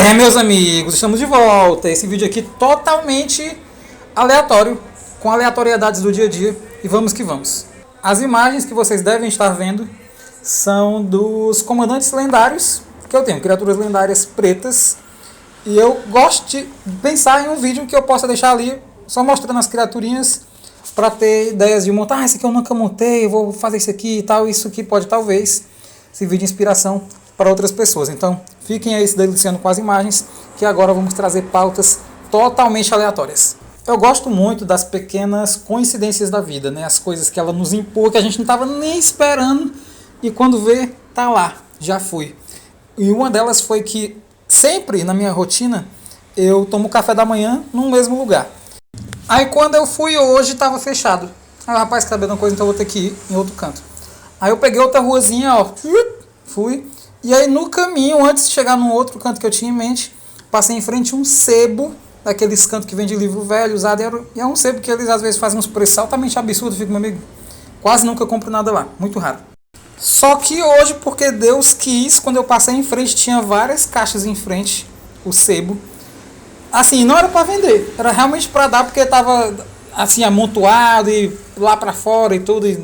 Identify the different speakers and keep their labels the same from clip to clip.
Speaker 1: Meus amigos, estamos de volta. Esse vídeo aqui totalmente aleatório, com aleatoriedades do dia a dia. E vamos que vamos. As imagens que vocês devem estar vendo são dos comandantes lendários que eu tenho, criaturas lendárias pretas. E eu gosto de pensar em um vídeo que eu possa deixar ali, só mostrando as criaturinhas, para ter ideias de montar. Esse aqui eu nunca montei, eu vou fazer isso aqui e tal. Isso aqui pode talvez servir de inspiração para outras pessoas. Então, fiquem aí se deliciando com as imagens, que agora vamos trazer pautas totalmente aleatórias. Eu gosto muito das pequenas coincidências da vida, né? As coisas que ela nos impõe, que a gente não estava nem esperando, e quando vê, tá lá, já fui. E uma delas foi que sempre na minha rotina eu tomo café da manhã no mesmo lugar. Aí quando eu fui hoje estava fechado. Aí o rapaz, quer saber de uma coisa, então eu vou ter que ir em outro canto. Aí eu peguei outra ruazinha, ó, fui. E aí no caminho, antes de chegar num outro canto que eu tinha em mente, passei em frente a um sebo, daqueles cantos que vende livro velho, usado, e é um sebo que eles às vezes fazem uns preços altamente absurdos, fico, meu amigo, quase nunca compro nada lá, muito raro. Só que hoje, porque Deus quis, quando eu passei em frente, tinha várias caixas em frente, o sebo. Assim, não era para vender, era realmente para dar, porque estava assim, amontoado e lá para fora e tudo, e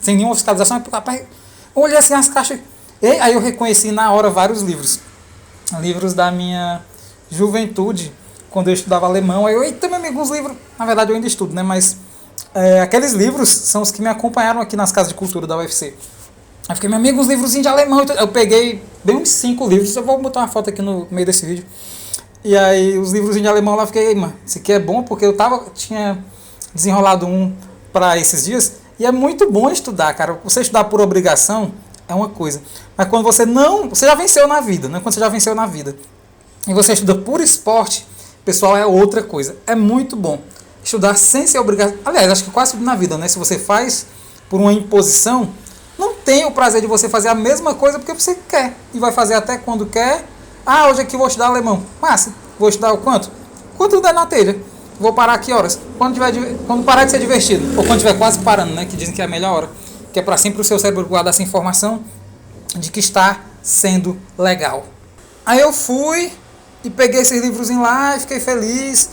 Speaker 1: sem nenhuma fiscalização. Rapaz, eu olhei assim as caixas, e aí eu reconheci na hora vários livros. Livros da minha juventude, quando eu estudava alemão. Aí eu, eita, meu amigo, uns livros, na verdade eu ainda estudo, né, mas aqueles livros são os que me acompanharam aqui nas casas de cultura da UFC. Aí fiquei, meu amigo, uns livrozinhos de alemão. Eu peguei bem uns 5 livros. Eu vou botar uma foto aqui no meio desse vídeo. E aí, os livrozinhos de alemão lá, fiquei, mano, isso aqui é bom, porque tinha desenrolado um para esses dias. E é muito bom estudar, cara. Você estudar por obrigação é uma coisa. Mas quando você já venceu na vida, né? Quando você já venceu na vida e você estuda por esporte, pessoal, é outra coisa. É muito bom estudar sem ser obrigado. Aliás, acho que quase tudo na vida, né? Se você faz por uma imposição, não tem o prazer de você fazer a mesma coisa porque você quer. E vai fazer até quando quer. Ah, hoje aqui vou estudar alemão. Massa. Vou estudar o quanto? Quanto der na telha. Vou parar aqui horas. Quando parar de ser divertido. Ou quando estiver quase parando, né? Que dizem que é a melhor hora. Que é para sempre o seu cérebro guardar essa informação de que está sendo legal. Aí eu fui e peguei esses livrozinhos lá e fiquei feliz.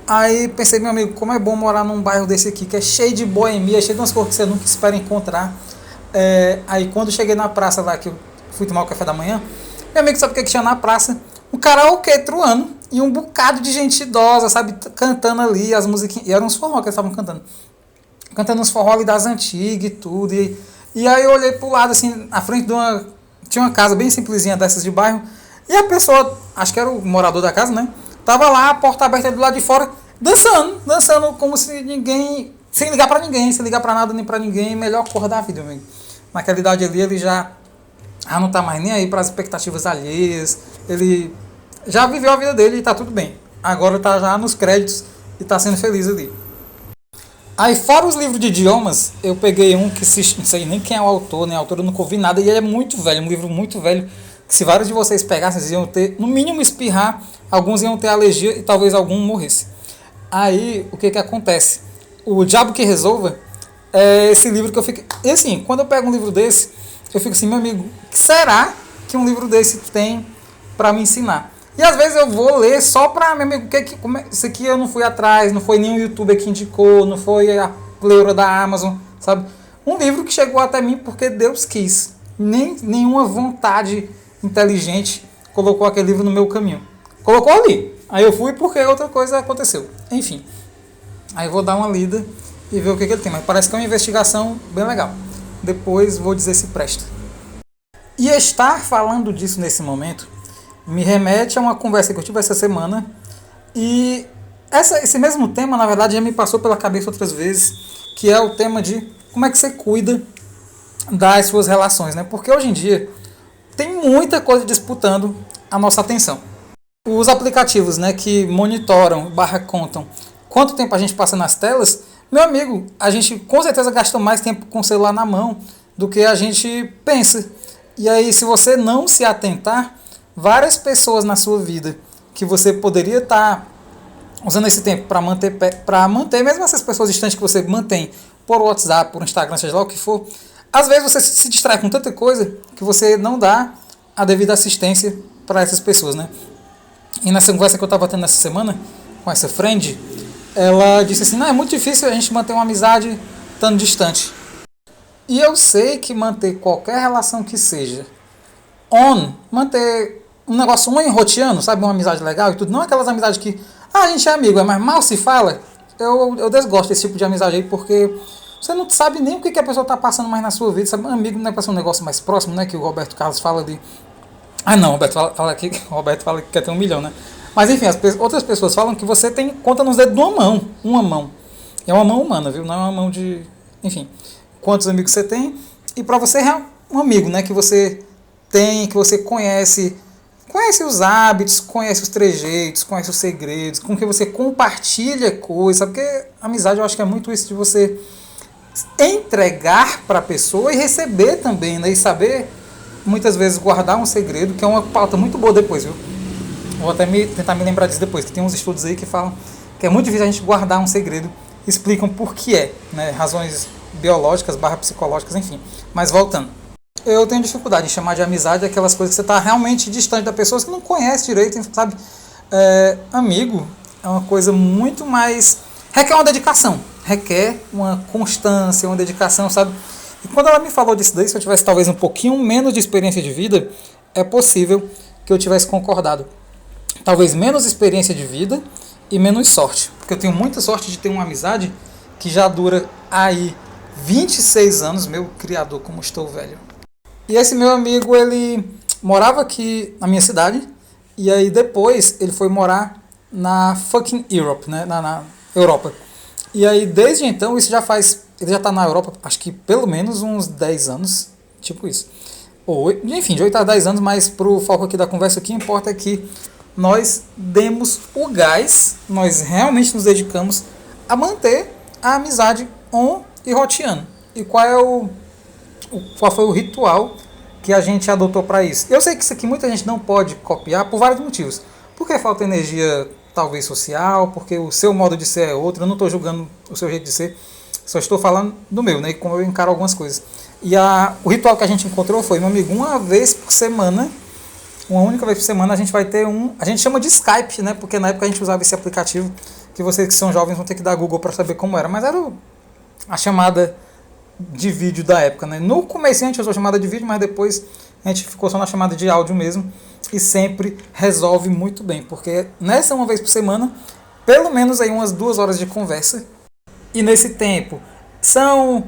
Speaker 1: Aí pensei, meu amigo, como é bom morar num bairro desse aqui, que é cheio de boemia, cheio de umas coisas que você nunca espera encontrar. Aí quando cheguei na praça lá, que eu fui tomar o café da manhã, meu amigo, sabe o que tinha na praça? Um karaokê truando e um bocado de gente idosa, sabe, cantando ali as musiquinhas. E eram uns forró que eles estavam cantando. Cantando uns forró ali das antigas e tudo. E aí eu olhei pro lado, assim, na frente tinha uma casa bem simplesinha dessas de bairro. E a pessoa, acho que era o morador da casa, né? Tava lá, a porta aberta do lado de fora, dançando como se ninguém, sem ligar pra ninguém, sem ligar pra nada nem pra ninguém. Melhor cor da vida, meu amigo. Naquela idade ali, ele já não tá mais nem aí para as expectativas alheias. Ele já viveu a vida dele e tá tudo bem. Agora tá já nos créditos e tá sendo feliz ali. Aí, fora os livros de idiomas, eu peguei um que não sei nem quem é o autor, nem a autora, eu nunca ouvi nada, e ele é muito velho, um livro muito velho, que se vários de vocês pegassem, vocês iam ter, no mínimo, espirrar, alguns iam ter alergia e talvez algum morresse. Aí, o que acontece? O Diabo que Resolva é esse livro que eu fico... E assim, quando eu pego um livro desse, eu fico assim, meu amigo, o que será que um livro desse tem para me ensinar? E às vezes eu vou ler só para, meu amigo, isso aqui eu não fui atrás, não foi nenhum youtuber que indicou, não foi a pleura da Amazon, sabe? Um livro que chegou até mim porque Deus quis. Nenhuma vontade inteligente colocou aquele livro no meu caminho. Colocou ali. Aí eu fui porque outra coisa aconteceu. Enfim. Aí eu vou dar uma lida e ver o que ele tem. Mas parece que é uma investigação bem legal. Depois vou dizer se presta. E estar falando disso nesse momento me remete a uma conversa que eu tive essa semana. E esse mesmo tema, na verdade, já me passou pela cabeça outras vezes, que é o tema de como é que você cuida das suas relações, né? Porque hoje em dia tem muita coisa disputando a nossa atenção. Os aplicativos, né, que monitoram, contam quanto tempo a gente passa nas telas, meu amigo, a gente com certeza gasta mais tempo com o celular na mão do que a gente pensa. E aí, se você não se atentar, várias pessoas na sua vida que você poderia estar usando esse tempo para manter, mesmo essas pessoas distantes que você mantém por WhatsApp, por Instagram, seja lá o que for, às vezes você se distrai com tanta coisa que você não dá a devida assistência para essas pessoas, né? E nessa conversa que eu estava tendo essa semana com essa friend, ela disse assim, não, é muito difícil a gente manter uma amizade estando distante. E eu sei que manter qualquer relação que seja manter um negócio roteando, sabe, uma amizade legal e tudo, não aquelas amizades que, a gente é amigo, mas mal se fala, eu desgosto desse tipo de amizade aí, porque você não sabe nem o que a pessoa está passando mais na sua vida, sabe, amigo não é para ser um negócio mais próximo, né, que o Roberto Carlos fala de... Ah não, o Roberto fala aqui, o Roberto fala que quer ter 1 milhão, né, mas enfim, outras pessoas falam que você tem conta nos dedos de uma mão, é uma mão humana, viu, não é uma mão de... Enfim, quantos amigos você tem, e para você é um amigo, né, que você tem, que você conhece os hábitos, conhece os trejeitos, conhece os segredos, com que você compartilha coisas, sabe? Porque amizade eu acho que é muito isso de você entregar para a pessoa e receber também, né? E saber, muitas vezes, guardar um segredo, que é uma pauta muito boa depois, viu? Vou até tentar me lembrar disso depois, que tem uns estudos aí que falam que é muito difícil a gente guardar um segredo, explicam por que né? Razões biológicas, psicológicas, enfim. Mas voltando. Eu tenho dificuldade em chamar de amizade aquelas coisas que você está realmente distante da pessoa, que não conhece direito, sabe? Amigo é uma coisa muito mais... requer uma dedicação, requer uma constância, uma dedicação, sabe? E quando ela me falou disso daí, se eu tivesse talvez um pouquinho menos de experiência de vida, é possível que eu tivesse concordado. Talvez menos experiência de vida e menos sorte. Porque eu tenho muita sorte de ter uma amizade que já dura aí 26 anos, meu criador, como estou velho. E esse meu amigo, ele morava aqui na minha cidade, e aí depois ele foi morar na fucking Europe, né, na Europa. E aí desde então, ele já está na Europa, acho que pelo menos uns 10 anos, tipo isso. Ou, enfim, de 8 a 10 anos, mas pro foco aqui da conversa, o que importa é que nós demos o gás, nós realmente nos dedicamos a manter a amizade e roteando. E qual foi o ritual que a gente adotou para isso? Eu sei que isso aqui muita gente não pode copiar por vários motivos. Porque falta energia, talvez, social, porque o seu modo de ser é outro. Eu não estou julgando o seu jeito de ser, só estou falando do meu, né? E como eu encaro algumas coisas. E o ritual que a gente encontrou foi, meu amigo, uma única vez por semana, a gente vai ter a gente chama de Skype, né? Porque na época a gente usava esse aplicativo, que vocês que são jovens vão ter que dar Google para saber como era. Mas era a chamada de vídeo da época, né? No começo a gente usou chamada de vídeo, mas depois a gente ficou só na chamada de áudio mesmo, e sempre resolve muito bem, porque nessa uma vez por semana, pelo menos aí umas 2 horas de conversa, e nesse tempo são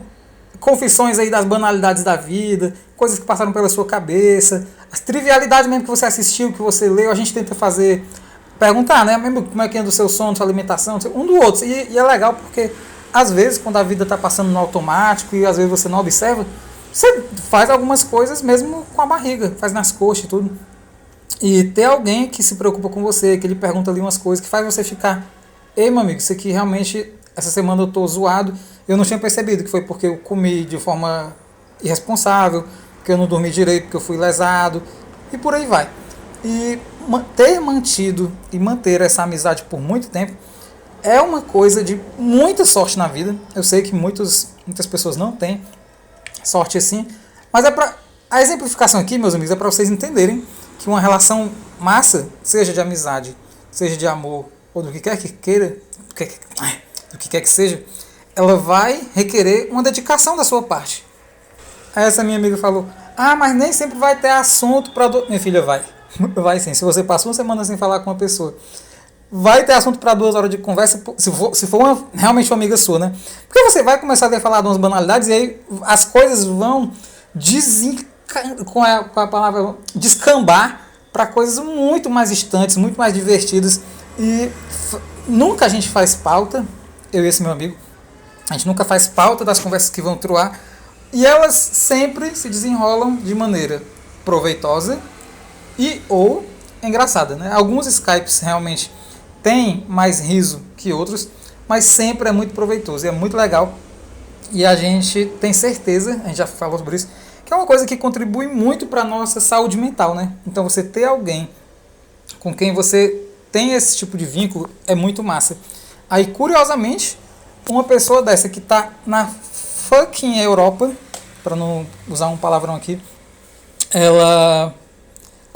Speaker 1: confissões aí das banalidades da vida, coisas que passaram pela sua cabeça, as trivialidades mesmo que você assistiu, que você leu, a gente tenta perguntar, né? Como é que anda o seu sono, sua alimentação, um do outro, e é legal porque às vezes, quando a vida está passando no automático e às vezes você não observa, você faz algumas coisas mesmo com a barriga, faz nas coxas e tudo. E ter alguém que se preocupa com você, que lhe pergunta ali umas coisas, que faz você ficar, ei, meu amigo, isso aqui realmente, essa semana eu tô zoado, eu não tinha percebido que foi porque eu comi de forma irresponsável, que eu não dormi direito, porque eu fui lesado, e por aí vai. E ter mantido e manter essa amizade por muito tempo é uma coisa de muita sorte na vida. Eu sei que muitas pessoas não têm sorte assim, mas a exemplificação aqui, meus amigos, é para vocês entenderem que uma relação massa, seja de amizade, seja de amor, ou do que quer que queira, do que quer que seja, ela vai requerer uma dedicação da sua parte. Aí essa minha amiga falou, mas nem sempre vai ter assunto para... Minha filha, vai sim. Se você passou uma semana sem falar com uma pessoa, vai ter assunto para 2 horas de conversa, se for realmente uma amiga sua, né? Porque você vai começar a falar de umas banalidades e aí as coisas vão descambar para coisas muito mais distantes, muito mais divertidas. E nunca a gente faz pauta, eu e esse meu amigo, a gente nunca faz pauta das conversas que vão truar, e elas sempre se desenrolam de maneira proveitosa ou engraçada, né? Alguns Skypes realmente tem mais riso que outros, mas sempre é muito proveitoso e é muito legal. E a gente tem certeza, a gente já falou sobre isso, que é uma coisa que contribui muito para a nossa saúde mental, né? Então você ter alguém com quem você tem esse tipo de vínculo é muito massa. Aí, curiosamente, uma pessoa dessa que está na fucking Europa, para não usar um palavrão aqui, ela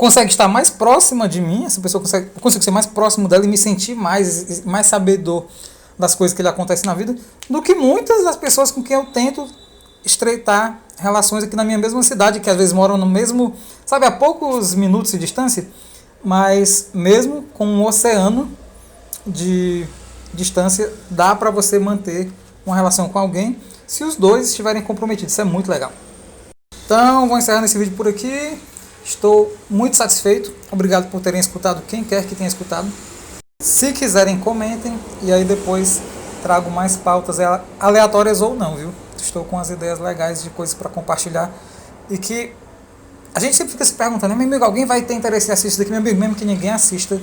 Speaker 1: consegue estar mais próxima de mim, essa pessoa eu consigo ser mais próximo dela e me sentir mais sabedor das coisas que lhe acontecem na vida, do que muitas das pessoas com quem eu tento estreitar relações aqui na minha mesma cidade, que às vezes moram no mesmo, sabe, a poucos minutos de distância, mas mesmo com um oceano de distância, dá para você manter uma relação com alguém se os dois estiverem comprometidos. Isso é muito legal. Então, vou encerrando esse vídeo por aqui. Estou muito satisfeito. Obrigado por terem escutado, quem quer que tenha escutado. Se quiserem, comentem, e aí depois trago mais pautas aleatórias ou não, viu? Estou com as ideias legais de coisas para compartilhar e que a gente sempre fica se perguntando, meu amigo, alguém vai ter interesse em assistir isso daqui? Meu amigo, mesmo que ninguém assista,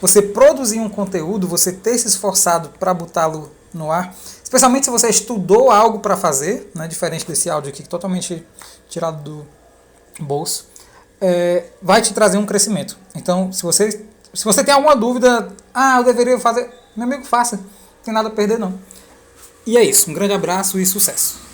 Speaker 1: você produzir um conteúdo, você ter se esforçado para botá-lo no ar, especialmente se você estudou algo para fazer, né, diferente desse áudio aqui, totalmente tirado do bolso, vai te trazer um crescimento. Então, se você tem alguma dúvida, eu deveria fazer, meu amigo, faça, não tem nada a perder não. E é isso, um grande abraço e sucesso.